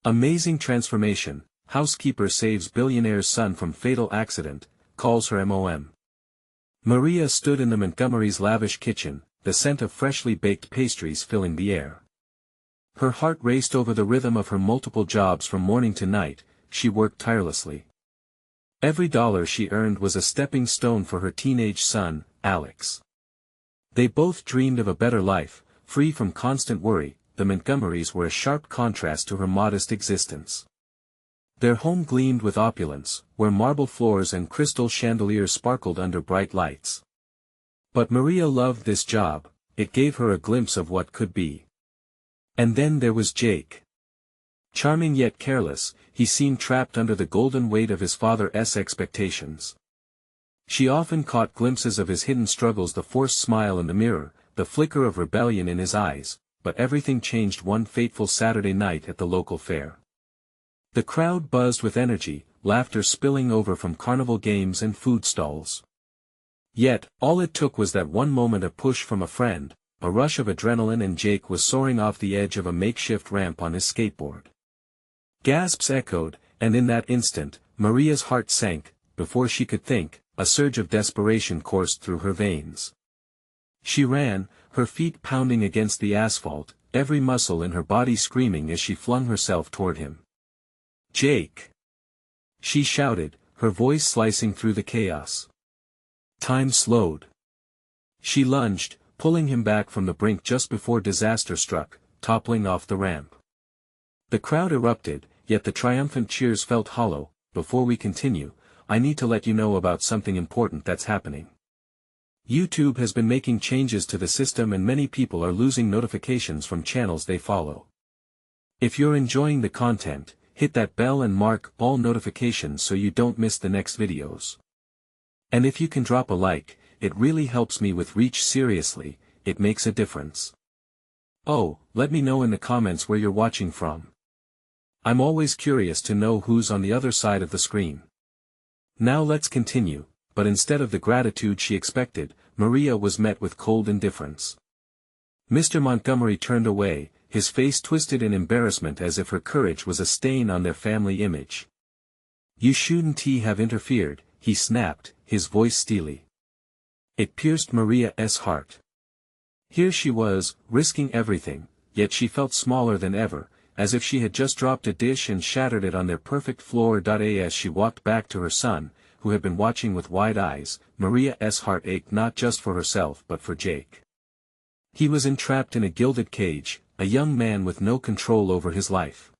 Amazing transformation, housekeeper saves billionaire's son from fatal accident, calls her MOM. Maria stood in the Montgomery's lavish kitchen, the scent of freshly baked pastries filling the air. Her heart raced over the rhythm of her multiple jobs from morning to night. She worked tirelessly. Every dollar she earned was a stepping stone for her teenage son, Alex. They both dreamed of a better life, free from constant worry. The Montgomerys were a sharp contrast to her modest existence. Their home gleamed with opulence, where marble floors and crystal chandeliers sparkled under bright lights. But Maria loved this job. It gave her a glimpse of what could be. And then there was Jake. Charming yet careless, he seemed trapped under the golden weight of his father's expectations. She often caught glimpses of his hidden struggles, the forced smile in the mirror, the flicker of rebellion in his eyes, but everything changed one fateful Saturday night at the local fair. The crowd buzzed with energy, laughter spilling over from carnival games and food stalls. Yet, all it took was that one moment, a push from a friend, a rush of adrenaline, and Jake was soaring off the edge of a makeshift ramp on his skateboard. Gasps echoed, and in that instant, Maria's heart sank. Before she could think, a surge of desperation coursed through her veins. She ran, her feet pounding against the asphalt, every muscle in her body screaming as she flung herself toward him. "Jake!" she shouted, her voice slicing through the chaos. Time slowed. She lunged, pulling him back from the brink just before disaster struck, toppling off the ramp. The crowd erupted, yet the triumphant cheers felt hollow. Before we continue, I need to let you know about something important that's happening. YouTube has been making changes to the system, and many people are losing notifications from channels they follow. If you're enjoying the content, hit that bell and mark all notifications so you don't miss the next videos. And if you can drop a like, it really helps me with reach. Seriously, it makes a difference. Oh, let me know in the comments where you're watching from. I'm always curious to know who's on the other side of the screen. Now let's continue. But instead of the gratitude she expected, Maria was met with cold indifference. Mr. Montgomery turned away, his face twisted in embarrassment as if her courage was a stain on their family image. "You shouldn't have interfered," he snapped, his voice steely. It pierced Maria's heart. Here she was, risking everything, yet she felt smaller than ever, as if she had just dropped a dish and shattered it on their perfect floor. As she walked back to her son, who had been watching with wide eyes, Maria's heart ached not just for herself but for Jake. He was entrapped in a gilded cage, a young man with no control over his life.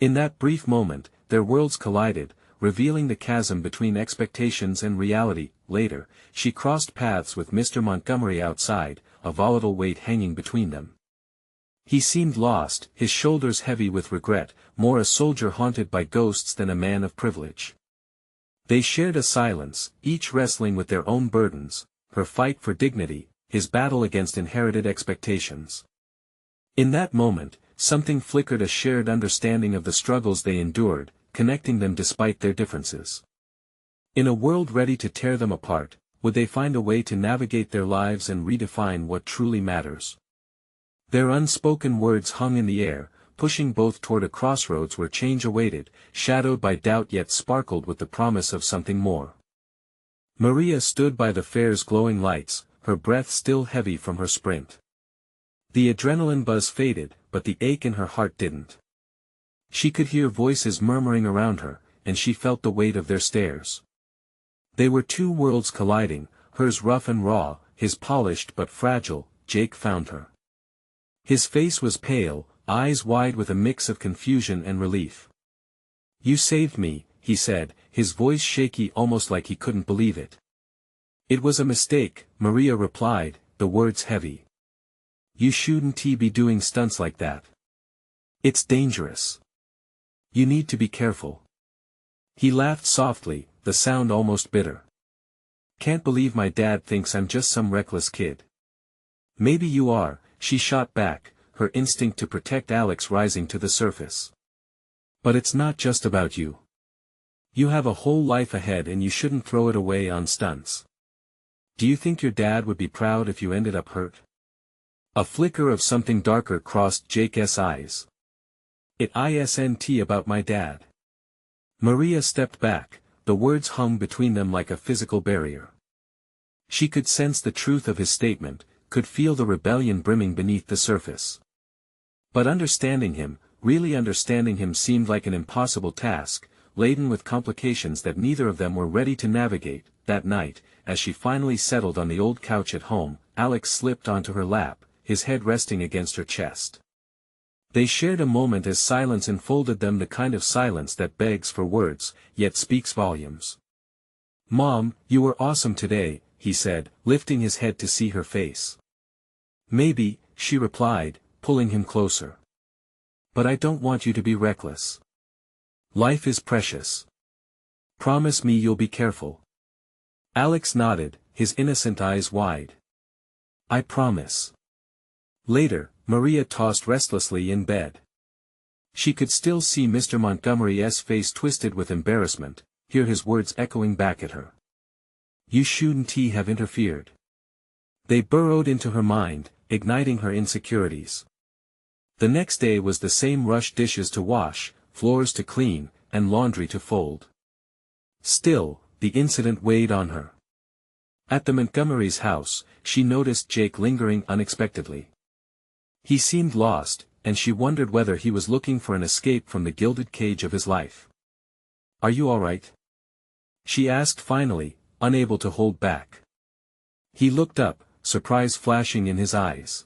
In that brief moment, their worlds collided, revealing the chasm between expectations and reality. Later, she crossed paths with Mr. Montgomery outside, a volatile weight hanging between them. He seemed lost, his shoulders heavy with regret, more a soldier haunted by ghosts than a man of privilege. They shared a silence, each wrestling with their own burdens, her fight for dignity, his battle against inherited expectations. In that moment, something flickered, a shared understanding of the struggles they endured, connecting them despite their differences. In a world ready to tear them apart, would they find a way to navigate their lives and redefine what truly matters? Their unspoken words hung in the air, pushing both toward a crossroads where change awaited, shadowed by doubt yet sparkled with the promise of something more. Maria stood by the fair's glowing lights, her breath still heavy from her sprint. The adrenaline buzz faded, but the ache in her heart didn't. She could hear voices murmuring around her, and she felt the weight of their stares. They were two worlds colliding, hers rough and raw, his polished but fragile. Jake found her. His face was pale, eyes wide with a mix of confusion and relief. "You saved me," he said, his voice shaky, almost like he couldn't believe it. "It was a mistake," Maria replied, the words heavy. "You shouldn't be doing stunts like that. It's dangerous. You need to be careful." He laughed softly, the sound almost bitter. "Can't believe my dad thinks I'm just some reckless kid." "Maybe you are," she shot back, her instinct to protect Alex rising to the surface. "But it's not just about you. You have a whole life ahead and you shouldn't throw it away on stunts. Do you think your dad would be proud if you ended up hurt?" A flicker of something darker crossed Jake's eyes. It isn't about my dad. Maria stepped back, the words hung between them like a physical barrier. She could sense the truth of his statement, could feel the rebellion brimming beneath the surface. But understanding him, really understanding him seemed like an impossible task, laden with complications that neither of them were ready to navigate. That night, as she finally settled on the old couch at home, Alex slipped onto her lap, his head resting against her chest. They shared a moment as silence enfolded them, the kind of silence that begs for words, yet speaks volumes. "Mom, you were awesome today," he said, lifting his head to see her face. "Maybe," she replied, pulling him closer. "But I don't want you to be reckless. Life is precious. Promise me you'll be careful." Alex nodded, his innocent eyes wide. "I promise." Later, Maria tossed restlessly in bed. She could still see Mr. Montgomery's face twisted with embarrassment, hear his words echoing back at her. "You shouldn't have interfered." They burrowed into her mind, igniting her insecurities. The next day was the same rush: dishes to wash, floors to clean, and laundry to fold. Still, the incident weighed on her. At the Montgomery's house, she noticed Jake lingering unexpectedly. He seemed lost, and she wondered whether he was looking for an escape from the gilded cage of his life. "Are you all right?" she asked finally, unable to hold back. He looked up, surprise flashing in his eyes.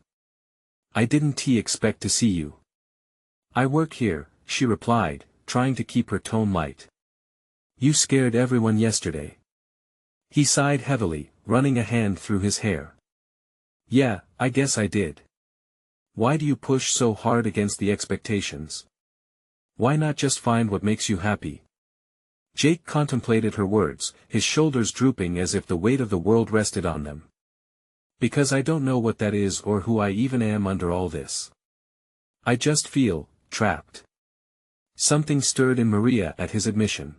"I didn't expect to see you." "I work here," she replied, trying to keep her tone light. "You scared everyone yesterday." He sighed heavily, running a hand through his hair. "Yeah, I guess I did. Why do you push so hard against the expectations? Why not just find what makes you happy?" Jake contemplated her words, his shoulders drooping as if the weight of the world rested on them. "Because I don't know what that is or who I even am under all this. I just feel trapped." Something stirred in Maria at his admission.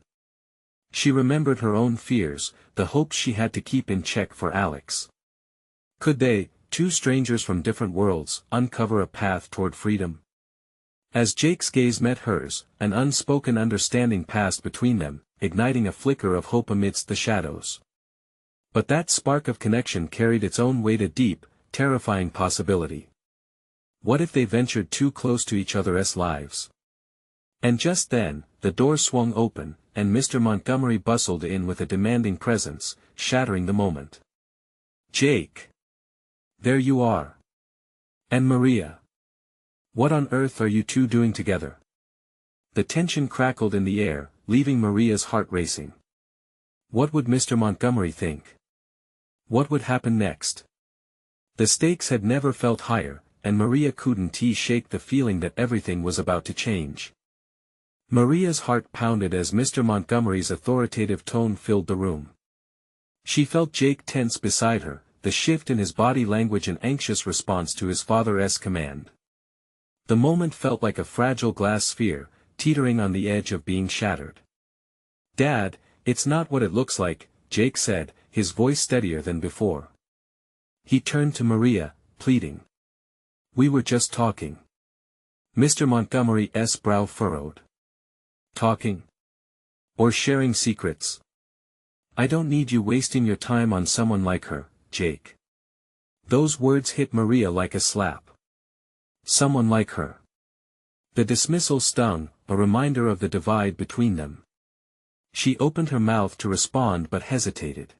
She remembered her own fears, the hopes she had to keep in check for Alex. Could they, two strangers from different worlds, uncover a path toward freedom? As Jake's gaze met hers, an unspoken understanding passed between them, igniting a flicker of hope amidst the shadows. But that spark of connection carried its own weight, a deep, terrifying possibility. What if they ventured too close to each other's lives? And just then, the door swung open, and Mr. Montgomery bustled in with a demanding presence, shattering the moment. "Jake! There you are. And Maria. What on earth are you two doing together?" The tension crackled in the air, leaving Maria's heart racing. What would Mr. Montgomery think? What would happen next? The stakes had never felt higher, and Maria couldn't shake the feeling that everything was about to change. Maria's heart pounded as Mr. Montgomery's authoritative tone filled the room. She felt Jake tense beside her, the shift in his body language an anxious response to his father's command. The moment felt like a fragile glass sphere, teetering on the edge of being shattered. "Dad, it's not what it looks like," Jake said, his voice steadier than before. He turned to Maria, pleading. "We were just talking." Mr. Montgomery's brow furrowed. "Talking? Or sharing secrets? I don't need you wasting your time on someone like her, Jake." Those words hit Maria like a slap. Someone like her. The dismissal stung, a reminder of the divide between them. She opened her mouth to respond but hesitated.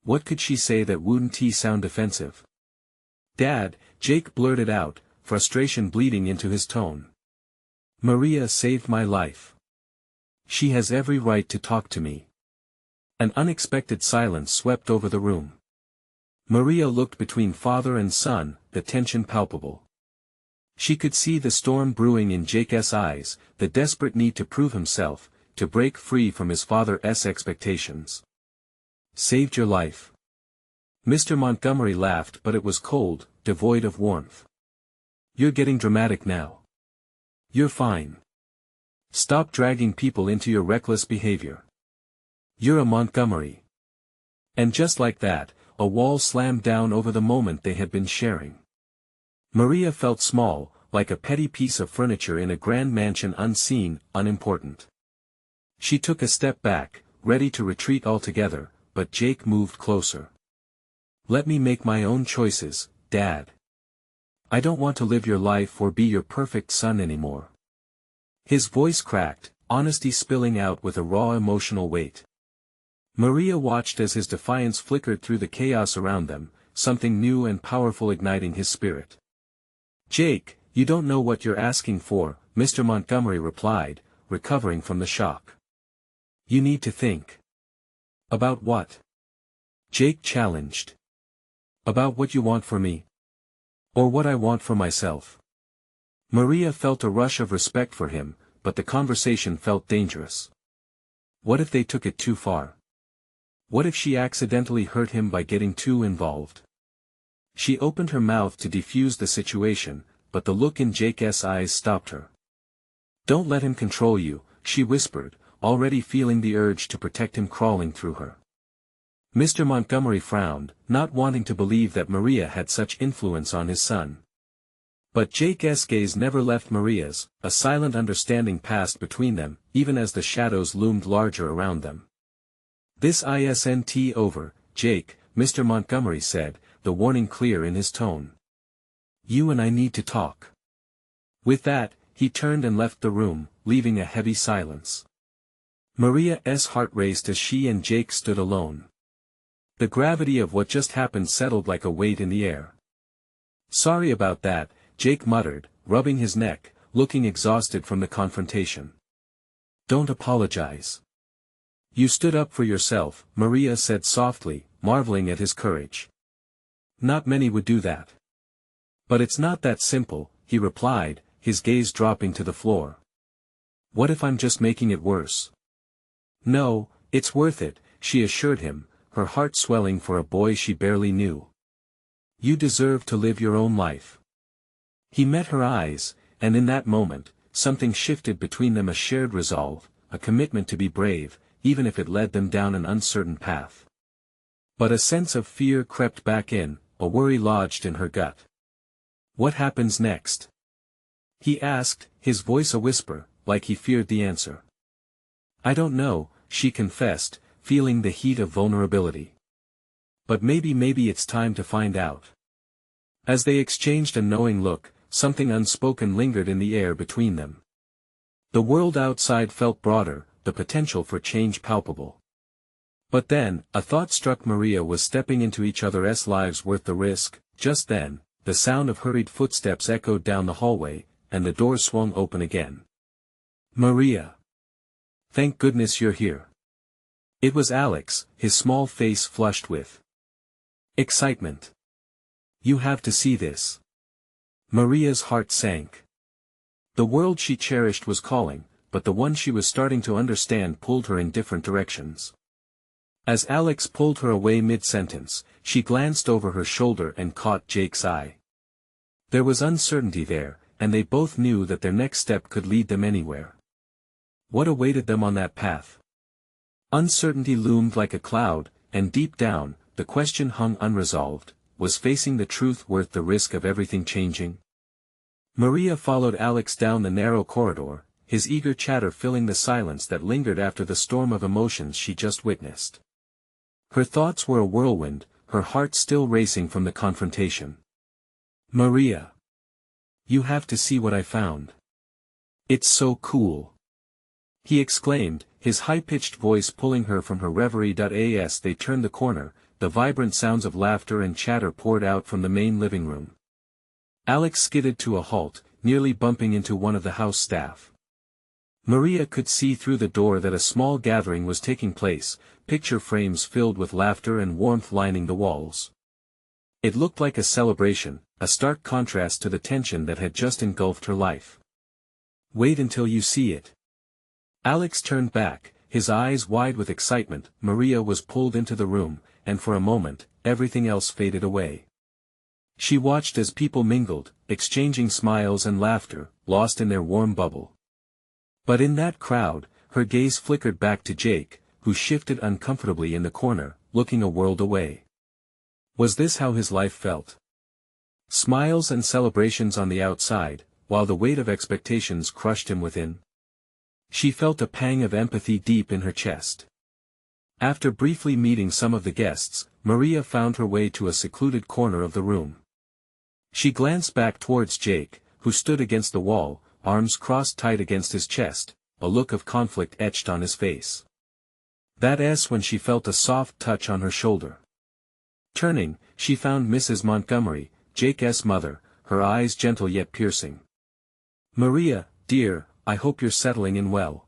What could she say that wouldn't sound offensive? "Dad," Jake blurted out, frustration bleeding into his tone. "Maria saved my life. She has every right to talk to me." An unexpected silence swept over the room. Maria looked between father and son, the tension palpable. She could see the storm brewing in Jake's eyes, the desperate need to prove himself, to break free from his father's expectations. "Saved your life." Mr. Montgomery laughed, but it was cold, devoid of warmth. "You're getting dramatic now. You're fine. Stop dragging people into your reckless behavior. You're a Montgomery." And just like that, a wall slammed down over the moment they had been sharing. Maria felt small, like a petty piece of furniture in a grand mansion, unseen, unimportant. She took a step back, ready to retreat altogether, but Jake moved closer. "Let me make my own choices, Dad. I don't want to live your life or be your perfect son anymore." His voice cracked, honesty spilling out with a raw emotional weight. Maria watched as his defiance flickered through the chaos around them, something new and powerful igniting his spirit. "Jake, you don't know what you're asking for," Mr. Montgomery replied, recovering from the shock. "You need to think." "About what?" Jake challenged. "About what you want for me. Or what I want for myself." Maria felt a rush of respect for him, but the conversation felt dangerous. What if they took it too far? What if she accidentally hurt him by getting too involved? She opened her mouth to defuse the situation, but the look in Jake's eyes stopped her. "Don't let him control you," she whispered, already feeling the urge to protect him crawling through her. Mr. Montgomery frowned, not wanting to believe that Maria had such influence on his son. But Jake's gaze never left Maria's, a silent understanding passed between them, even as the shadows loomed larger around them. "This isn't over, Jake," Mr. Montgomery said, the warning clear in his tone. "You and I need to talk." With that, he turned and left the room, leaving a heavy silence. Maria's heart raced as she and Jake stood alone. The gravity of what just happened settled like a weight in the air. "Sorry about that," Jake muttered, rubbing his neck, looking exhausted from the confrontation. "Don't apologize. You stood up for yourself," Maria said softly, marveling at his courage. "Not many would do that." "But it's not that simple," he replied, his gaze dropping to the floor. "What if I'm just making it worse?" "No, it's worth it," she assured him, her heart swelling for a boy she barely knew. "You deserve to live your own life." He met her eyes, and in that moment, something shifted between them, a shared resolve, a commitment to be brave, even if it led them down an uncertain path. But a sense of fear crept back in, a worry lodged in her gut. "What happens next?" he asked, his voice a whisper, like he feared the answer. "I don't know," she confessed, feeling the heat of vulnerability. "But maybe it's time to find out." As they exchanged a knowing look, something unspoken lingered in the air between them. The world outside felt broader, the potential for change palpable. But then, a thought struck Maria. Was stepping into each other's lives worth the risk? Just then, the sound of hurried footsteps echoed down the hallway, and the door swung open again. "Maria! Thank goodness you're here." It was Alex, his small face flushed with excitement. "You have to see this." Maria's heart sank. The world she cherished was calling, but the one she was starting to understand pulled her in different directions. As Alex pulled her away mid-sentence, she glanced over her shoulder and caught Jake's eye. There was uncertainty there, and they both knew that their next step could lead them anywhere. What awaited them on that path? Uncertainty loomed like a cloud, and deep down, the question hung unresolved: was facing the truth worth the risk of everything changing? Maria followed Alex down the narrow corridor, his eager chatter filling the silence that lingered after the storm of emotions she just witnessed. Her thoughts were a whirlwind, her heart still racing from the confrontation. "Maria! You have to see what I found. It's so cool!" he exclaimed, his high-pitched voice pulling her from her reverie. As they turned the corner, the vibrant sounds of laughter and chatter poured out from the main living room. Alex skidded to a halt, nearly bumping into one of the house staff. Maria could see through the door that a small gathering was taking place, picture frames filled with laughter and warmth lining the walls. It looked like a celebration, a stark contrast to the tension that had just engulfed her life. "Wait until you see it." Alex turned back, his eyes wide with excitement. Maria was pulled into the room, and for a moment, everything else faded away. She watched as people mingled, exchanging smiles and laughter, lost in their warm bubble. But in that crowd, her gaze flickered back to Jake, who shifted uncomfortably in the corner, looking a world away. Was this how his life felt? Smiles and celebrations on the outside, while the weight of expectations crushed him within? She felt a pang of empathy deep in her chest. After briefly meeting some of the guests, Maria found her way to a secluded corner of the room. She glanced back towards Jake, who stood against the wall, arms crossed tight against his chest, a look of conflict etched on his face. That's when she felt a soft touch on her shoulder. Turning, she found Mrs. Montgomery, Jake's mother, her eyes gentle yet piercing. "Maria, dear, I hope you're settling in well.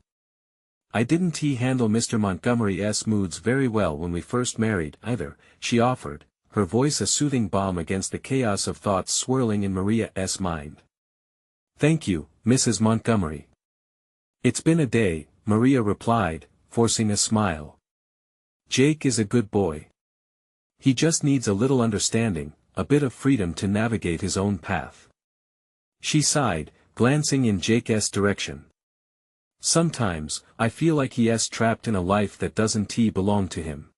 I didn't handle Mr. Montgomery's moods very well when we first married, either," she offered, her voice a soothing balm against the chaos of thoughts swirling in Maria's mind. "Thank you, Mrs. Montgomery." "It's been a day," Maria replied, forcing a smile. "Jake is a good boy. He just needs a little understanding, a bit of freedom to navigate his own path." She sighed, glancing in Jake's direction. "Sometimes, I feel like he's trapped in a life that doesn't belong to him."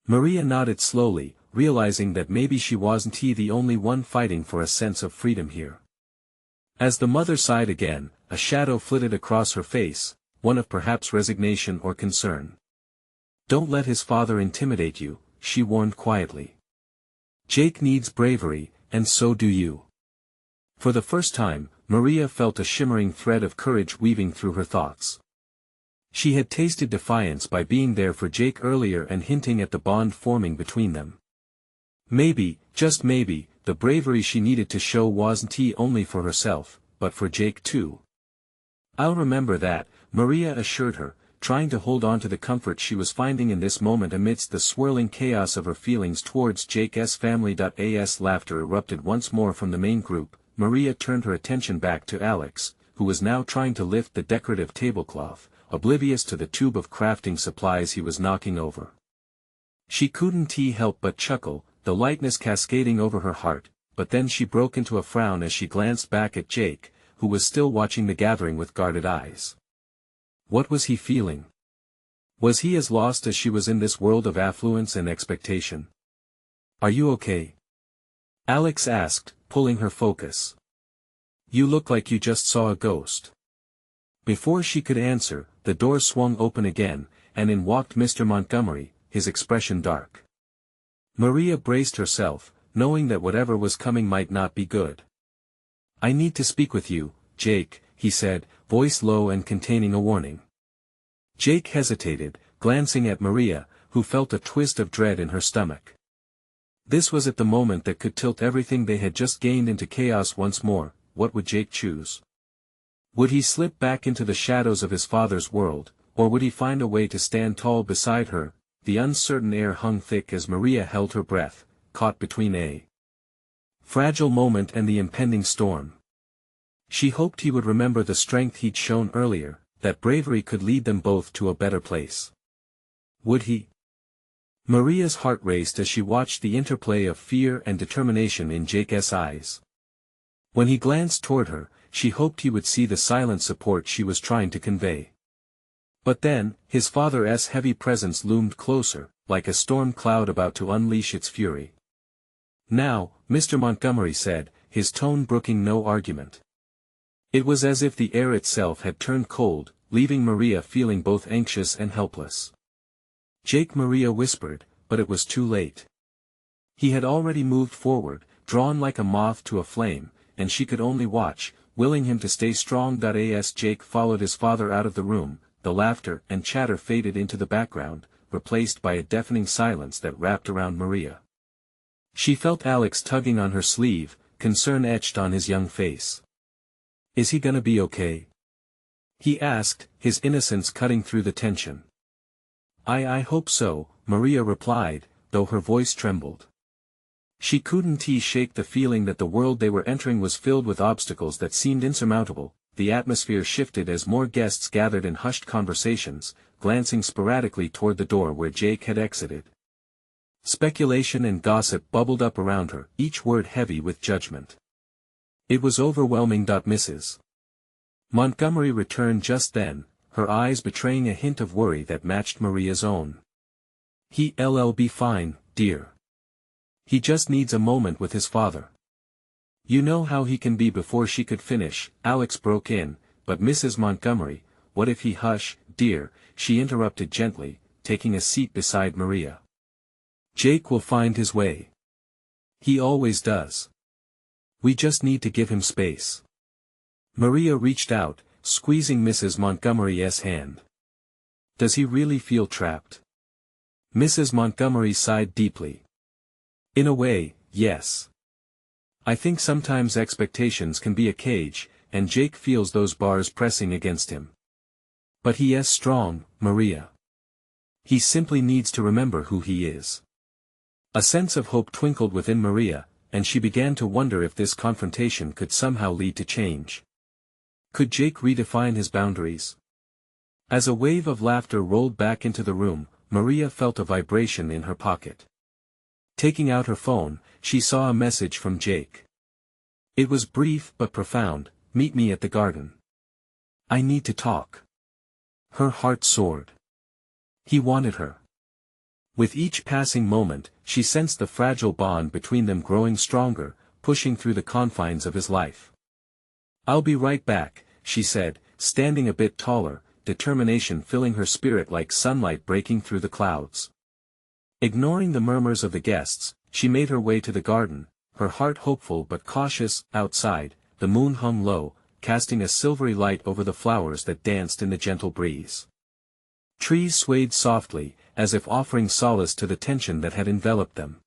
Maria nodded slowly, realizing that maybe she wasn't the only one fighting for a sense of freedom here. As the mother sighed again, a shadow flitted across her face, one of perhaps resignation or concern. "Don't let his father intimidate you," she warned quietly. "Jake needs bravery, and so do you." For the first time, Maria felt a shimmering thread of courage weaving through her thoughts. She had tasted defiance by being there for Jake earlier and hinting at the bond forming between them. Maybe, just maybe, the bravery she needed to show wasn't only for herself, but for Jake too. "I'll remember that," Maria assured her, trying to hold on to the comfort she was finding in this moment amidst the swirling chaos of her feelings towards Jake's family. As laughter erupted once more from the main group, Maria turned her attention back to Alex, who was now trying to lift the decorative tablecloth, oblivious to the tube of crafting supplies he was knocking over. She couldn't help but chuckle, the lightness cascading over her heart, but then she broke into a frown as she glanced back at Jake, who was still watching the gathering with guarded eyes. What was he feeling? Was he as lost as she was in this world of affluence and expectation? "Are you okay?" Alex asked, pulling her focus. "You look like you just saw a ghost." Before she could answer, the door swung open again, and in walked Mr. Montgomery, his expression dark. Maria braced herself, knowing that whatever was coming might not be good. "I need to speak with you, Jake," he said, voice low and containing a warning. Jake hesitated, glancing at Maria, who felt a twist of dread in her stomach. This was at the moment that could tilt everything they had just gained into chaos once more. What would Jake choose? Would he slip back into the shadows of his father's world, or would he find a way to stand tall beside her? The uncertain air hung thick as Maria held her breath, caught between a fragile moment and the impending storm. She hoped he would remember the strength he'd shown earlier, that bravery could lead them both to a better place. Would he? Maria's heart raced as she watched the interplay of fear and determination in Jake's eyes. When he glanced toward her, she hoped he would see the silent support she was trying to convey. But then, his father's heavy presence loomed closer, like a storm cloud about to unleash its fury. "Now," Mr. Montgomery said, his tone brooking no argument. It was as if the air itself had turned cold, leaving Maria feeling both anxious and helpless. "Jake," Maria whispered, but it was too late. He had already moved forward, drawn like a moth to a flame, and she could only watch, willing him to stay strong. As Jake followed his father out of the room, the laughter and chatter faded into the background, replaced by a deafening silence that wrapped around Maria. She felt Alex tugging on her sleeve, concern etched on his young face. "Is he gonna be okay?" he asked, his innocence cutting through the tension. I hope so," Maria replied, though her voice trembled. She couldn't shake the feeling that the world they were entering was filled with obstacles that seemed insurmountable. The atmosphere shifted as more guests gathered in hushed conversations, glancing sporadically toward the door where Jake had exited. Speculation and gossip bubbled up around her, each word heavy with judgment. It was overwhelming. Mrs. Montgomery returned just then, her eyes betraying a hint of worry that matched Maria's own. "He'll be fine, dear. He just needs a moment with his father." You know how he can be. Before she could finish, Alex broke in, but Mrs. Montgomery, what if he— Hush, dear, she interrupted gently, taking a seat beside Maria. Jake will find his way. He always does. We just need to give him space. Maria reached out, squeezing Mrs. Montgomery's hand. Does he really feel trapped? Mrs. Montgomery sighed deeply. In a way, yes. I think sometimes expectations can be a cage, and Jake feels those bars pressing against him. But he is strong, Maria. He simply needs to remember who he is. A sense of hope twinkled within Maria, and she began to wonder if this confrontation could somehow lead to change. Could Jake redefine his boundaries? As a wave of laughter rolled back into the room, Maria felt a vibration in her pocket. Taking out her phone, she saw a message from Jake. It was brief but profound: "Meet me at the garden. I need to talk." Her heart soared. He wanted her. With each passing moment, she sensed the fragile bond between them growing stronger, pushing through the confines of his life. "I'll be right back," she said, standing a bit taller, determination filling her spirit like sunlight breaking through the clouds. Ignoring the murmurs of the guests, she made her way to the garden, her heart hopeful but cautious. Outside, the moon hung low, casting a silvery light over the flowers that danced in the gentle breeze. Trees swayed softly, as if offering solace to the tension that had enveloped them.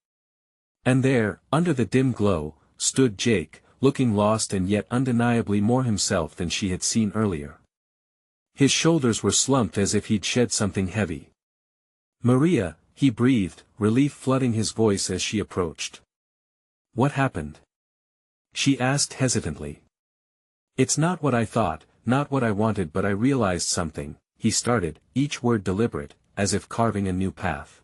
And there, under the dim glow, stood Jake, looking lost and yet undeniably more himself than she had seen earlier. His shoulders were slumped as if he'd shed something heavy. "Maria," he breathed, relief flooding his voice as she approached. "What happened?" she asked hesitantly. "It's not what I thought, not what I wanted, but I realized something," he started, each word deliberate, as if carving a new path.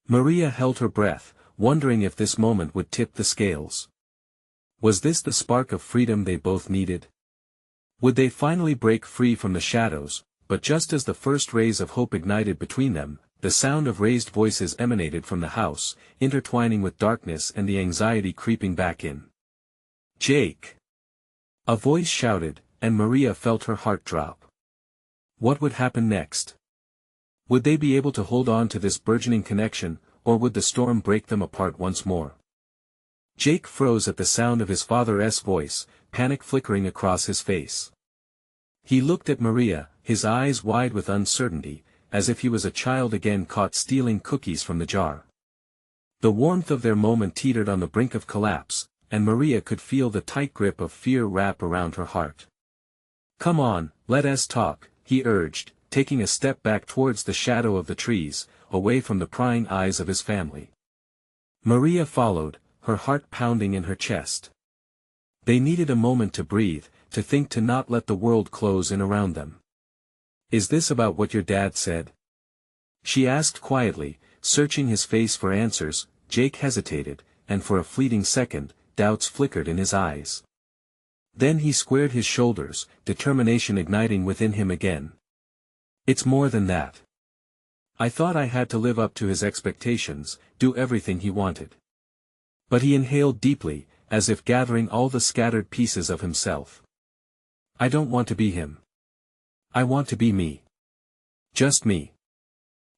Maria held her breath, wondering if this moment would tip the scales. Was this the spark of freedom they both needed? Would they finally break free from the shadows? But just as the first rays of hope ignited between them, the sound of raised voices emanated from the house, intertwining with darkness and the anxiety creeping back in. "Jake!" a voice shouted, and Maria felt her heart drop. What would happen next? Would they be able to hold on to this burgeoning connection, or would the storm break them apart once more? Jake froze at the sound of his father's voice, panic flickering across his face. He looked at Maria, his eyes wide with uncertainty, as if he was a child again caught stealing cookies from the jar. The warmth of their moment teetered on the brink of collapse, and Maria could feel the tight grip of fear wrap around her heart. "Come on, let us talk," he urged, taking a step back towards the shadow of the trees, away from the prying eyes of his family. Maria followed, her heart pounding in her chest. They needed a moment to breathe, to think, to not let the world close in around them. "Is this about what your dad said?" she asked quietly, searching his face for answers. Jake hesitated, and for a fleeting second, doubts flickered in his eyes. Then he squared his shoulders, determination igniting within him again. "It's more than that. I thought I had to live up to his expectations, do everything he wanted." But he inhaled deeply, as if gathering all the scattered pieces of himself. "I don't want to be him. I want to be me. Just me."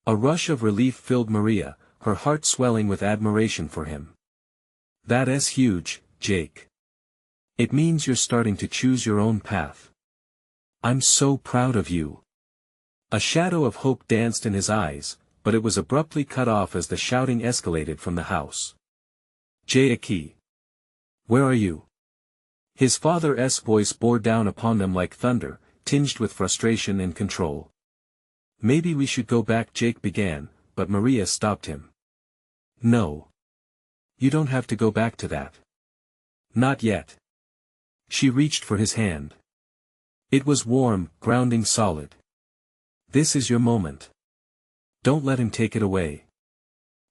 A rush of relief filled Maria, her heart swelling with admiration for him. "That is huge, Jake. It means you're starting to choose your own path. I'm so proud of you." A shadow of hope danced in his eyes, but it was abruptly cut off as the shouting escalated from the house. "Jake! Where are you?" His father's voice bore down upon them like thunder, tinged with frustration and control. "Maybe we should go back," Jake began, but Maria stopped him. "No. You don't have to go back to that. Not yet." She reached for his hand. It was warm, grounding, solid. "This is your moment. Don't let him take it away."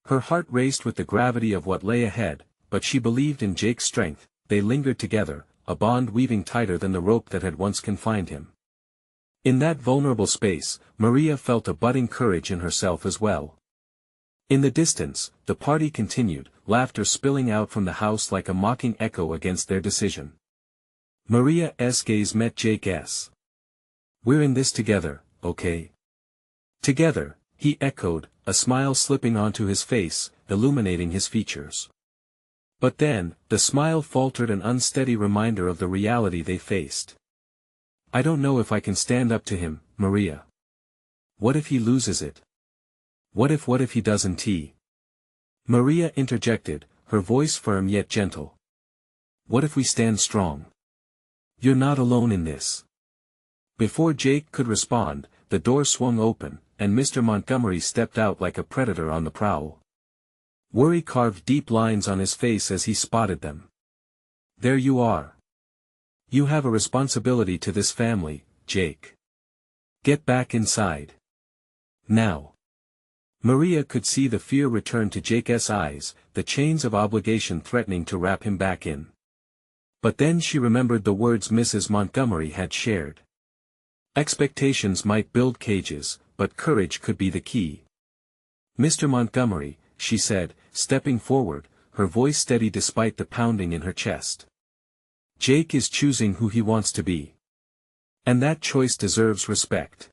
Her heart raced with the gravity of what lay ahead, but she believed in Jake's strength. They lingered together, a bond weaving tighter than the rope that had once confined him. In that vulnerable space, Maria felt a budding courage in herself as well. In the distance, the party continued, laughter spilling out from the house like a mocking echo against their decision. Maria's gaze met Jake's. "We're in this together, okay?" "Together," he echoed, a smile slipping onto his face, illuminating his features. But then, the smile faltered, an unsteady reminder of the reality they faced. "I don't know if I can stand up to him, Maria. What if he loses it? What if he doesn't?" Maria interjected, her voice firm yet gentle. "What if we stand strong? You're not alone in this." Before Jake could respond, the door swung open, and Mr. Montgomery stepped out like a predator on the prowl. Worry carved deep lines on his face as he spotted them. "There you are. You have a responsibility to this family, Jake. Get back inside. Now." Maria could see the fear return to Jake's eyes, the chains of obligation threatening to wrap him back in. But then she remembered the words Mrs. Montgomery had shared. Expectations might build cages, but courage could be the key. "Mr. Montgomery," she said, stepping forward, her voice steady despite the pounding in her chest. "Jake is choosing who he wants to be. And that choice deserves respect."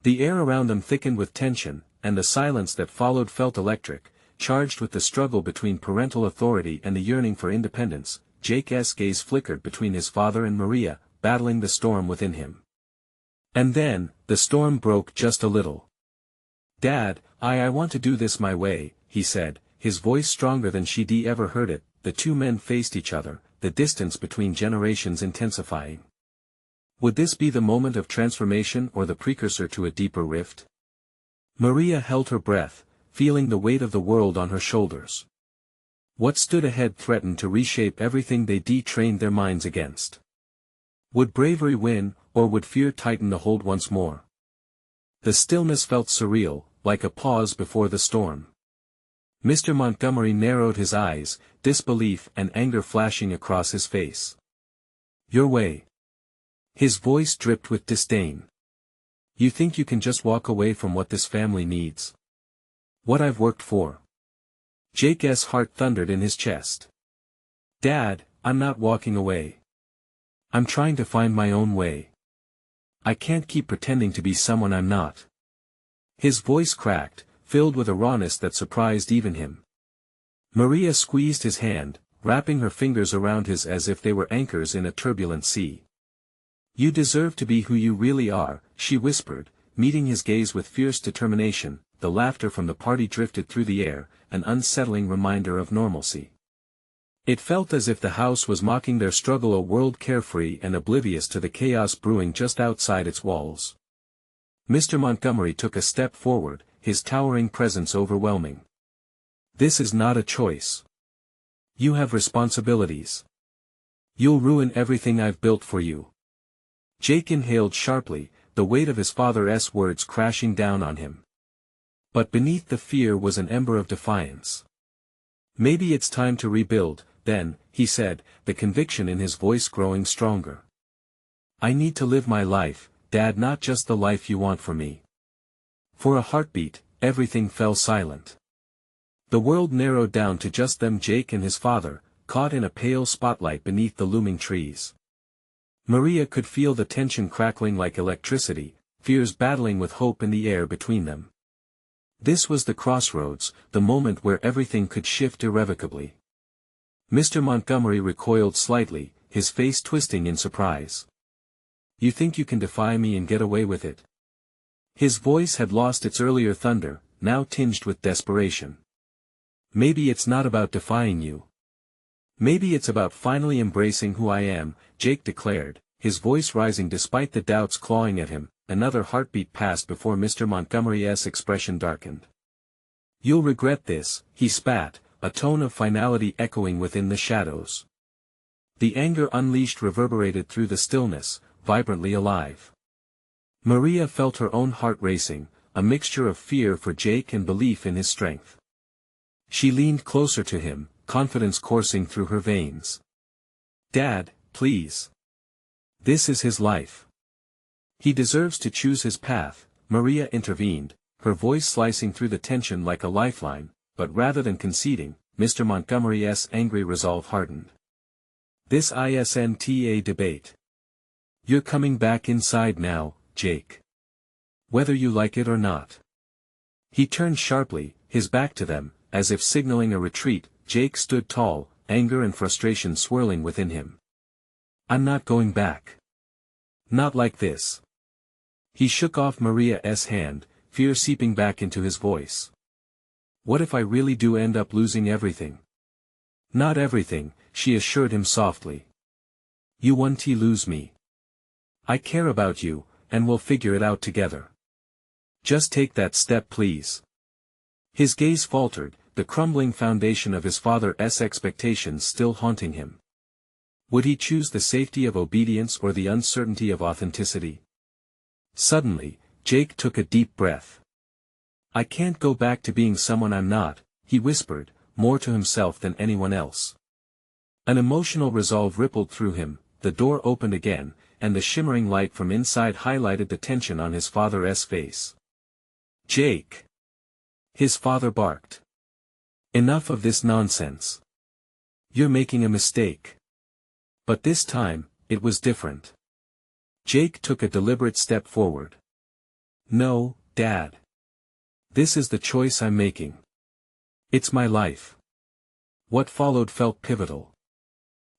The air around them thickened with tension, and the silence that followed felt electric, charged with the struggle between parental authority and the yearning for independence. Jake's gaze flickered between his father and Maria, battling the storm within him. And then, the storm broke just a little. "Dad, I want to do this my way," he said, his voice stronger than she'd ever heard it. The two men faced each other, the distance between generations intensifying. Would this be the moment of transformation or the precursor to a deeper rift? Maria held her breath, feeling the weight of the world on her shoulders. What stood ahead threatened to reshape everything they trained their minds against. Would bravery win, or would fear tighten the hold once more? The stillness felt surreal, like a pause before the storm. Mr. Montgomery narrowed his eyes, disbelief and anger flashing across his face. "Your way." His voice dripped with disdain. "You think you can just walk away from what this family needs? What I've worked for?" Jake's heart thundered in his chest. "Dad, I'm not walking away. I'm trying to find my own way. I can't keep pretending to be someone I'm not." His voice cracked, filled with a rawness that surprised even him. Maria squeezed his hand, wrapping her fingers around his as if they were anchors in a turbulent sea. "You deserve to be who you really are," she whispered, meeting his gaze with fierce determination. The laughter from the party drifted through the air, an unsettling reminder of normalcy. It felt as if the house was mocking their struggle, a world carefree and oblivious to the chaos brewing just outside its walls. Mr. Montgomery took a step forward, his towering presence overwhelming. "This is not a choice. You have responsibilities. You'll ruin everything I've built for you." Jake inhaled sharply, the weight of his father's words crashing down on him. But beneath the fear was an ember of defiance. "Maybe it's time to rebuild, then," he said, the conviction in his voice growing stronger. "I need to live my life, Dad, not just the life you want for me." For a heartbeat, everything fell silent. The world narrowed down to just them, Jake and his father, caught in a pale spotlight beneath the looming trees. Maria could feel the tension crackling like electricity, fears battling with hope in the air between them. This was the crossroads, the moment where everything could shift irrevocably. Mr. Montgomery recoiled slightly, his face twisting in surprise. "You think you can defy me and get away with it?" His voice had lost its earlier thunder, now tinged with desperation. "Maybe it's not about defying you. Maybe it's about finally embracing who I am," Jake declared, his voice rising despite the doubts clawing at him. Another heartbeat passed before Mr. Montgomery's expression darkened. "You'll regret this," he spat, a tone of finality echoing within the shadows. The anger unleashed reverberated through the stillness, vibrantly alive. Maria felt her own heart racing, a mixture of fear for Jake and belief in his strength. She leaned closer to him, confidence coursing through her veins. "Dad, please. This is his life. He deserves to choose his path," Maria intervened, her voice slicing through the tension like a lifeline, but rather than conceding, Mr. Montgomery's angry resolve hardened. This isn't a debate. You're coming back inside now, Jake. Whether you like it or not. He turned sharply, his back to them, as if signaling a retreat. Jake stood tall, anger and frustration swirling within him. I'm not going back. Not like this. He shook off Maria's hand, fear seeping back into his voice. What if I really do end up losing everything? Not everything, she assured him softly. You won't lose me. I care about you, and we'll figure it out together. Just take that step, please. His gaze faltered, the crumbling foundation of his father's expectations still haunting him. Would he choose the safety of obedience or the uncertainty of authenticity? Suddenly, Jake took a deep breath. I can't go back to being someone I'm not, he whispered, more to himself than anyone else. An emotional resolve rippled through him, the door opened again, and the shimmering light from inside highlighted the tension on his father's face. Jake! His father barked. Enough of this nonsense. You're making a mistake. But this time, it was different. Jake took a deliberate step forward. No, Dad. This is the choice I'm making. It's my life. What followed felt pivotal.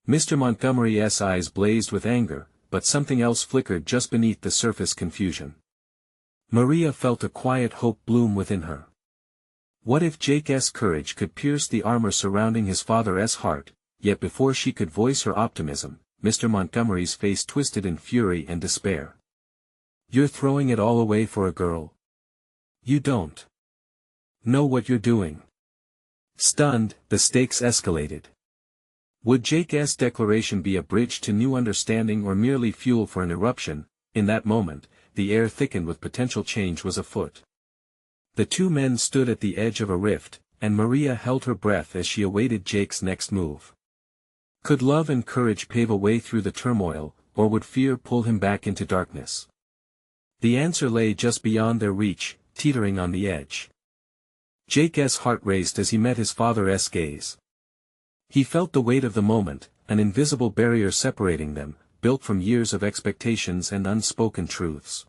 Mr. Montgomery's eyes blazed with anger, but something else flickered just beneath the surface confusion. Maria felt a quiet hope bloom within her. What if Jake's courage could pierce the armor surrounding his father's heart? Yet before she could voice her optimism, Mr. Montgomery's face twisted in fury and despair. You're throwing it all away for a girl. You don't know what you're doing. Stunned, the stakes escalated. Would Jake's declaration be a bridge to new understanding or merely fuel for an eruption? In that moment, the air thickened with potential change was afoot. The two men stood at the edge of a rift, and Maria held her breath as she awaited Jake's next move. Could love and courage pave a way through the turmoil, or would fear pull him back into darkness? The answer lay just beyond their reach, teetering on the edge. Jake's heart raced as he met his father's gaze. He felt the weight of the moment, an invisible barrier separating them, built from years of expectations and unspoken truths.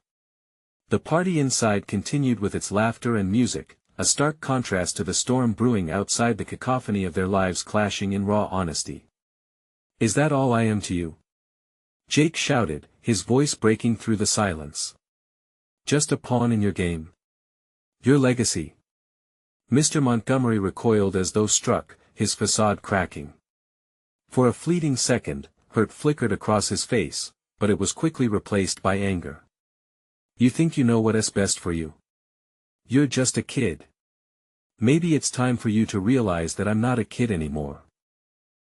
The party inside continued with its laughter and music, a stark contrast to the storm brewing outside, the cacophony of their lives clashing in raw honesty. Is that all I am to you? Jake shouted, his voice breaking through the silence. Just a pawn in your game. Your legacy. Mr. Montgomery recoiled as though struck, his facade cracking. For a fleeting second, hurt flickered across his face, but it was quickly replaced by anger. You think you know what's best for you? You're just a kid. Maybe it's time for you to realize that I'm not a kid anymore.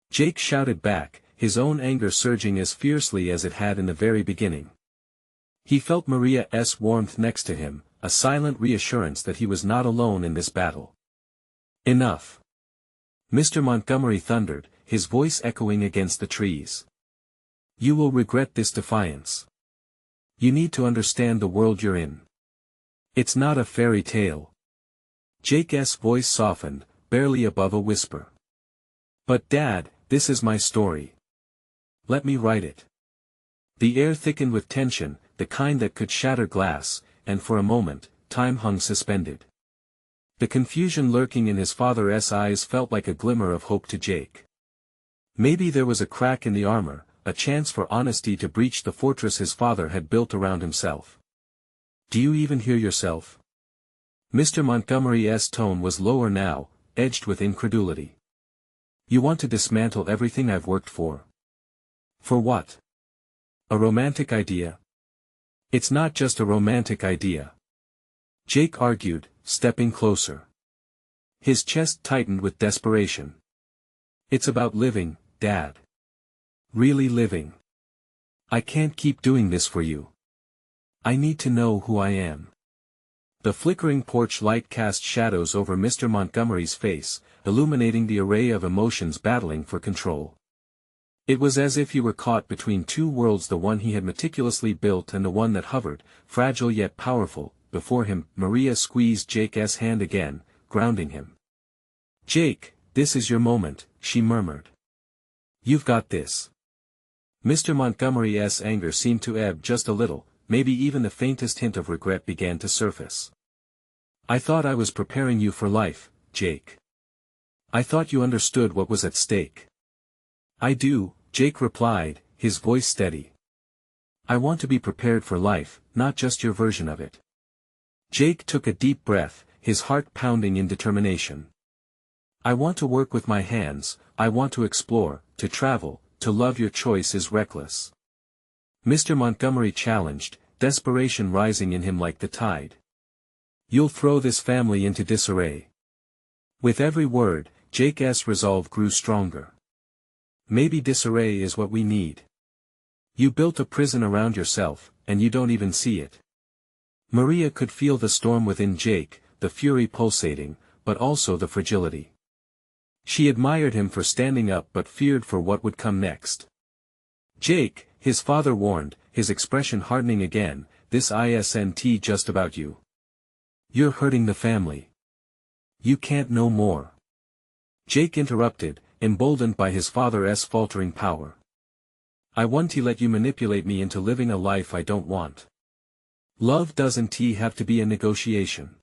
Jake shouted back, his own anger surging as fiercely as it had in the very beginning. He felt Maria's warmth next to him, a silent reassurance that he was not alone in this battle. Enough. Mr. Montgomery thundered, his voice echoing against the trees. You will regret this defiance. You need to understand the world you're in. It's not a fairy tale. Jake's voice softened, barely above a whisper. But Dad, this is my story. Let me write it. The air thickened with tension, the kind that could shatter glass, and for a moment, time hung suspended. The confusion lurking in his father's eyes felt like a glimmer of hope to Jake. Maybe there was a crack in the armor, a chance for honesty to breach the fortress his father had built around himself. Do you even hear yourself? Mr. Montgomery's tone was lower now, edged with incredulity. You want to dismantle everything I've worked for? For what? A romantic idea? It's not just a romantic idea. Jake argued, stepping closer. His chest tightened with desperation. It's about living, Dad. Really living. I can't keep doing this for you. I need to know who I am. The flickering porch light cast shadows over Mr. Montgomery's face, illuminating the array of emotions battling for control. It was as if he were caught between two worlds, the one he had meticulously built and the one that hovered, fragile yet powerful, before him. Maria squeezed Jake's hand again, grounding him. "Jake, this is your moment," she murmured. "You've got this." Mr. Montgomery's anger seemed to ebb just a little, maybe even the faintest hint of regret began to surface. "I thought I was preparing you for life, Jake. I thought you understood what was at stake." "I do," Jake replied, his voice steady. "I want to be prepared for life, not just your version of it." Jake took a deep breath, his heart pounding in determination. "I want to work with my hands, I want to explore, to travel, to love. Your choice is reckless." Mr. Montgomery challenged, desperation rising in him like the tide. "You'll throw this family into disarray." With every word, Jake's resolve grew stronger. "Maybe disarray is what we need. You built a prison around yourself, and you don't even see it." Maria could feel the storm within Jake, the fury pulsating, but also the fragility. She admired him for standing up but feared for what would come next. "Jake," his father warned, his expression hardening again, "this isn't just about you. You're hurting the family. You can't know more." Jake interrupted, emboldened by his father's faltering power. "I won't let you manipulate me into living a life I don't want. Love doesn't have to be a negotiation."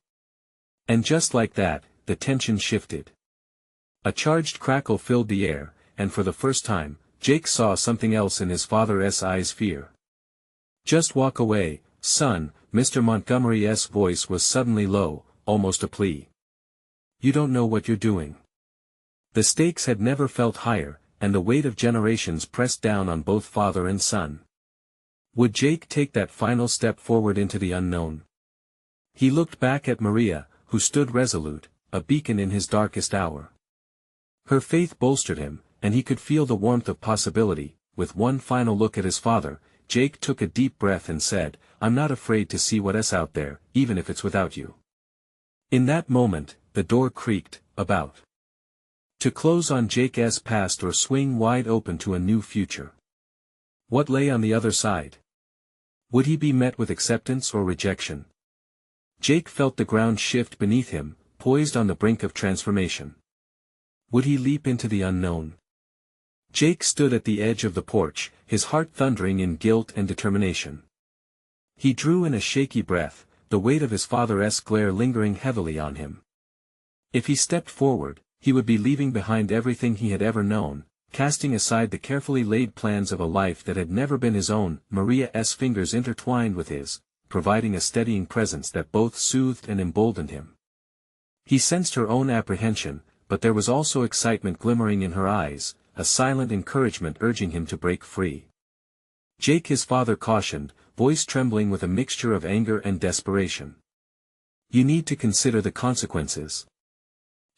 And just like that, the tension shifted. A charged crackle filled the air, and for the first time, Jake saw something else in his father's eyes: fear. "Just walk away, son," Mr. Montgomery's voice was suddenly low, almost a plea. "You don't know what you're doing." The stakes had never felt higher, and the weight of generations pressed down on both father and son. Would Jake take that final step forward into the unknown? He looked back at Maria, who stood resolute, a beacon in his darkest hour. Her faith bolstered him, and he could feel the warmth of possibility. With one final look at his father, Jake took a deep breath and said, "I'm not afraid to see what's out there, even if it's without you." In that moment, the door creaked, about to close on Jake's past or swing wide open to a new future. What lay on the other side? Would he be met with acceptance or rejection? Jake felt the ground shift beneath him, poised on the brink of transformation. Would he leap into the unknown? Jake stood at the edge of the porch, his heart thundering in guilt and determination. He drew in a shaky breath, the weight of his father's glare lingering heavily on him. If he stepped forward, he would be leaving behind everything he had ever known, casting aside the carefully laid plans of a life that had never been his own. Maria's fingers intertwined with his, providing a steadying presence that both soothed and emboldened him. He sensed her own apprehension, but there was also excitement glimmering in her eyes, a silent encouragement urging him to break free. "Jake," his father cautioned, voice trembling with a mixture of anger and desperation. "You need to consider the consequences.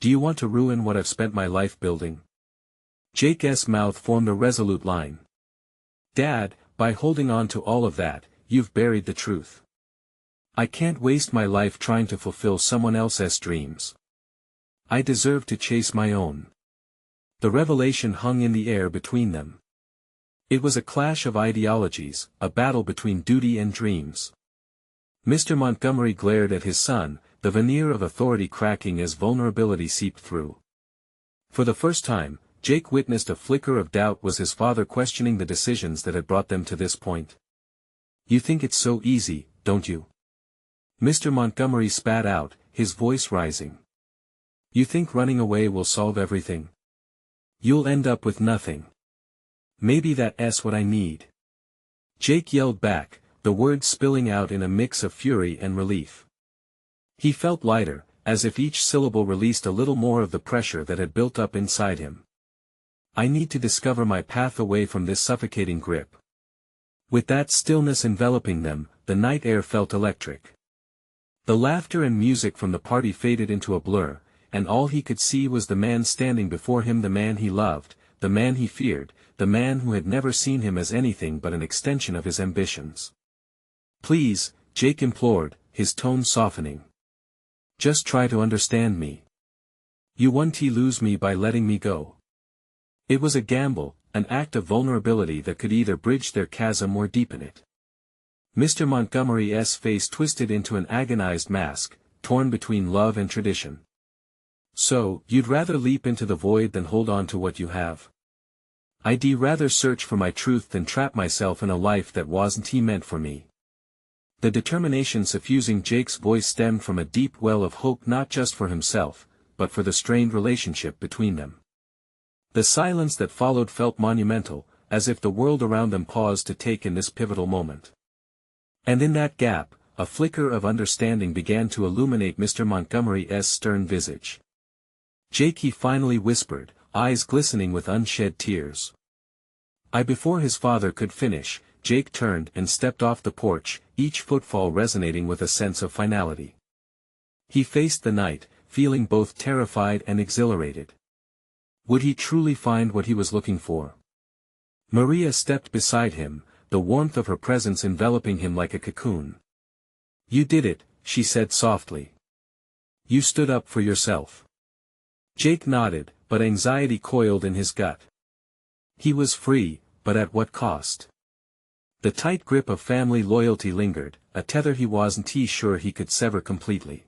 Do you want to ruin what I've spent my life building?" Jake's mouth formed a resolute line. "Dad, by holding on to all of that, you've buried the truth. I can't waste my life trying to fulfill someone else's dreams. I deserve to chase my own." The revelation hung in the air between them. It was a clash of ideologies, a battle between duty and dreams. Mr. Montgomery glared at his son, the veneer of authority cracking as vulnerability seeped through. For the first time, Jake witnessed a flicker of doubt. Was his father questioning the decisions that had brought them to this point? "You think it's so easy, don't you?" Mr. Montgomery spat out, his voice rising. "You think running away will solve everything? You'll end up with nothing. Maybe that's what I need." Jake yelled back, the words spilling out in a mix of fury and relief. He felt lighter, as if each syllable released a little more of the pressure that had built up inside him. "I need to discover my path away from this suffocating grip." With that stillness enveloping them, the night air felt electric. The laughter and music from the party faded into a blur, and all he could see was the man standing before him, the man he loved, the man he feared, the man who had never seen him as anything but an extension of his ambitions. "Please," Jake implored, his tone softening. "Just try to understand me. You won't lose me by letting me go." It was a gamble, an act of vulnerability that could either bridge their chasm or deepen it. Mr. Montgomery's face twisted into an agonized mask, torn between love and tradition. So, you'd rather leap into the void than hold on to what you have? I'd rather search for my truth than trap myself in a life that wasn't meant for me. The determination suffusing Jake's voice stemmed from a deep well of hope, not just for himself, but for the strained relationship between them. The silence that followed felt monumental, as if the world around them paused to take in this pivotal moment. And in that gap, a flicker of understanding began to illuminate Mr. Montgomery's stern visage. "Jake," he finally whispered, eyes glistening with unshed tears. Before his father could finish, Jake turned and stepped off the porch, each footfall resonating with a sense of finality. He faced the night, feeling both terrified and exhilarated. Would he truly find what he was looking for? Maria stepped beside him, the warmth of her presence enveloping him like a cocoon. "You did it," she said softly. "You stood up for yourself." Jake nodded, but anxiety coiled in his gut. He was free, but at what cost? The tight grip of family loyalty lingered, a tether he wasn't sure he could sever completely.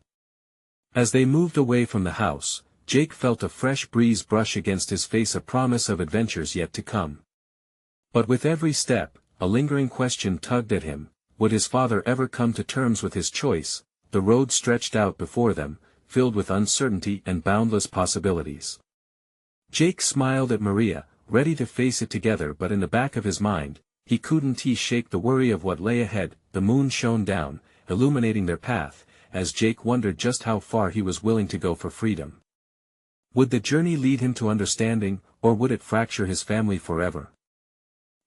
As they moved away from the house, Jake felt a fresh breeze brush against his face, a promise of adventures yet to come. But with every step, a lingering question tugged at him: would his father ever come to terms with his choice? The road stretched out before them, filled with uncertainty and boundless possibilities. Jake smiled at Maria, ready to face it together, but in the back of his mind, he couldn't shake the worry of what lay ahead. The moon shone down, illuminating their path, as Jake wondered just how far he was willing to go for freedom. Would the journey lead him to understanding, or would it fracture his family forever?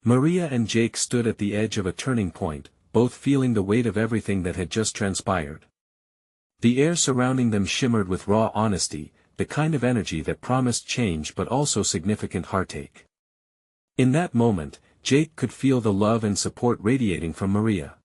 Maria and Jake stood at the edge of a turning point, both feeling the weight of everything that had just transpired. The air surrounding them shimmered with raw honesty, the kind of energy that promised change but also significant heartache. In that moment, Jake could feel the love and support radiating from Maria.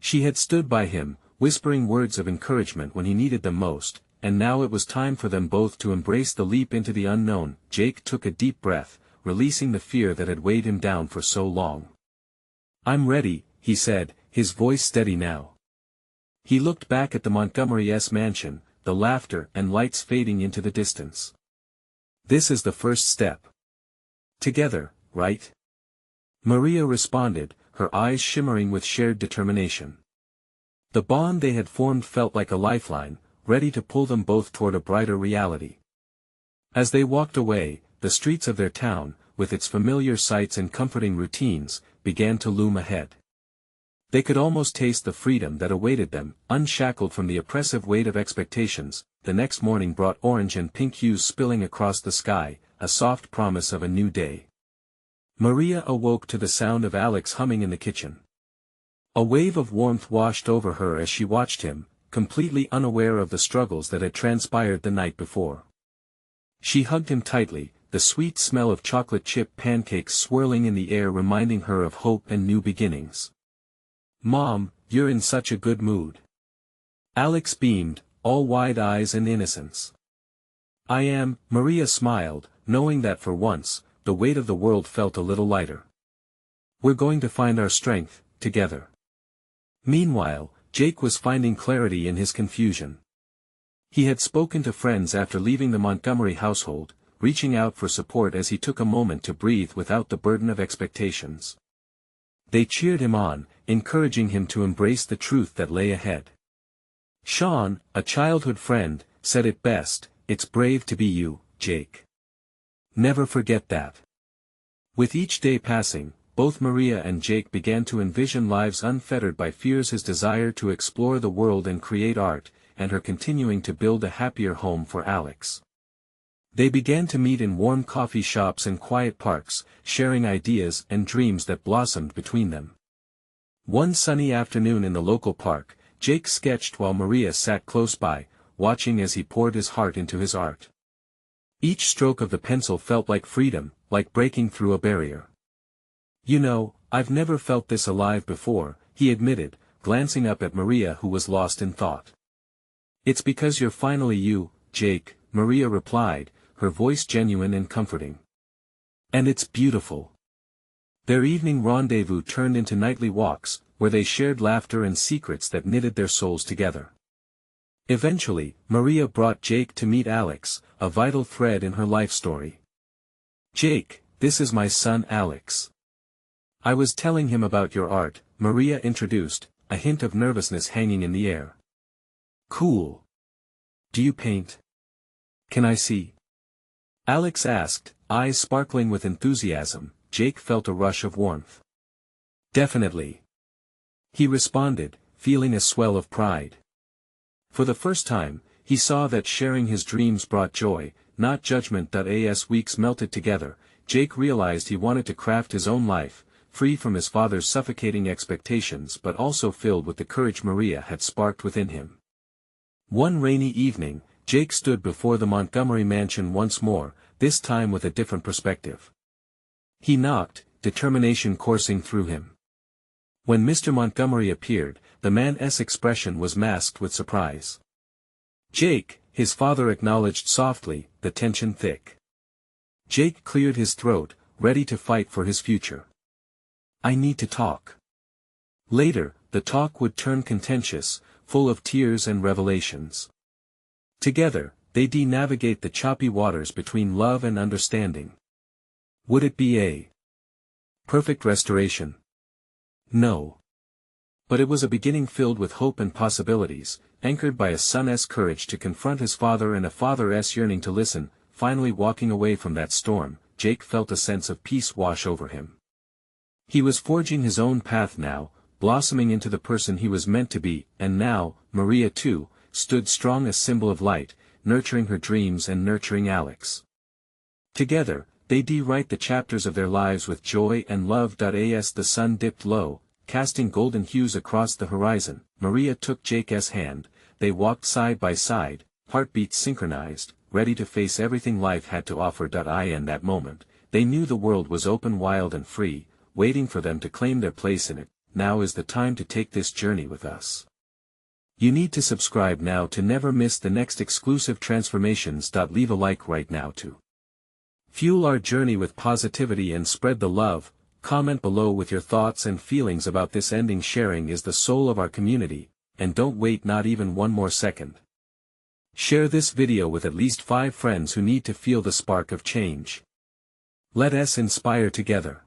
She had stood by him, whispering words of encouragement when he needed them most, and now it was time for them both to embrace the leap into the unknown. Jake took a deep breath, releasing the fear that had weighed him down for so long. "I'm ready," he said, his voice steady now. He looked back at the Montgomery's mansion, the laughter and lights fading into the distance. "This is the first step. Together, right?" Maria responded, her eyes shimmering with shared determination. The bond they had formed felt like a lifeline, ready to pull them both toward a brighter reality. As they walked away, the streets of their town, with its familiar sights and comforting routines, began to loom ahead. They could almost taste the freedom that awaited them, unshackled from the oppressive weight of expectations. The next morning brought orange and pink hues spilling across the sky, a soft promise of a new day. Maria awoke to the sound of Alex humming in the kitchen. A wave of warmth washed over her as she watched him, completely unaware of the struggles that had transpired the night before. She hugged him tightly, the sweet smell of chocolate chip pancakes swirling in the air reminding her of hope and new beginnings. "Mom, you're in such a good mood." Alex beamed, all wide eyes and innocence. "I am," Maria smiled, knowing that for once, the weight of the world felt a little lighter. "We're going to find our strength, together." Meanwhile, Jake was finding clarity in his confusion. He had spoken to friends after leaving the Montgomery household, reaching out for support as he took a moment to breathe without the burden of expectations. They cheered him on, encouraging him to embrace the truth that lay ahead. Sean, a childhood friend, said it best: "It's brave to be you, Jake. Never forget that." With each day passing, both Maria and Jake began to envision lives unfettered by fears, his desire to explore the world and create art, and her continuing to build a happier home for Alex. They began to meet in warm coffee shops and quiet parks, sharing ideas and dreams that blossomed between them. One sunny afternoon in the local park, Jake sketched while Maria sat close by, watching as he poured his heart into his art. Each stroke of the pencil felt like freedom, like breaking through a barrier. "You know, I've never felt this alive before," he admitted, glancing up at Maria, who was lost in thought. "It's because you're finally you, Jake," Maria replied, her voice genuine and comforting. "And it's beautiful." Their evening rendezvous turned into nightly walks, where they shared laughter and secrets that knitted their souls together. Eventually, Maria brought Jake to meet Alex, a vital thread in her life story. "Jake, this is my son Alex. I was telling him about your art," Maria introduced, a hint of nervousness hanging in the air. "Cool. Do you paint? Can I see?" Alex asked, eyes sparkling with enthusiasm. Jake felt a rush of warmth. "Definitely," he responded, feeling a swell of pride. For the first time, he saw that sharing his dreams brought joy, not judgment. As weeks melted together, Jake realized he wanted to craft his own life, free from his father's suffocating expectations but also filled with the courage Maria had sparked within him. One rainy evening, Jake stood before the Montgomery mansion once more, this time with a different perspective. He knocked, determination coursing through him. When Mr. Montgomery appeared, the man's expression was masked with surprise. "Jake," his father acknowledged softly, the tension thick. Jake cleared his throat, ready to fight for his future. "I need to talk." Later, the talk would turn contentious, full of tears and revelations. Together, they'd navigate the choppy waters between love and understanding. Would it be a perfect restoration? No. But it was a beginning filled with hope and possibilities, anchored by a son's courage to confront his father and a father's yearning to listen. Finally walking away from that storm, Jake felt a sense of peace wash over him. He was forging his own path now, blossoming into the person he was meant to be, and now, Maria too, stood strong, a symbol of light, nurturing her dreams and nurturing Alex. Together, they'd write the chapters of their lives with joy and love. As the sun dipped low, casting golden hues across the horizon, Maria took Jake's hand. They walked side by side, heartbeats synchronized, ready to face everything life had to offer. In that moment, they knew the world was open, wild and free, waiting for them to claim their place in it. Now is the time to take this journey with us. You need to subscribe now to never miss the next exclusive transformations. Leave a like right now to fuel our journey with positivity and spread the love. Comment below with your thoughts and feelings about this ending. Sharing is the soul of our community, and don't wait not even one more second. Share this video with at least 5 friends who need to feel the spark of change. Let us inspire together.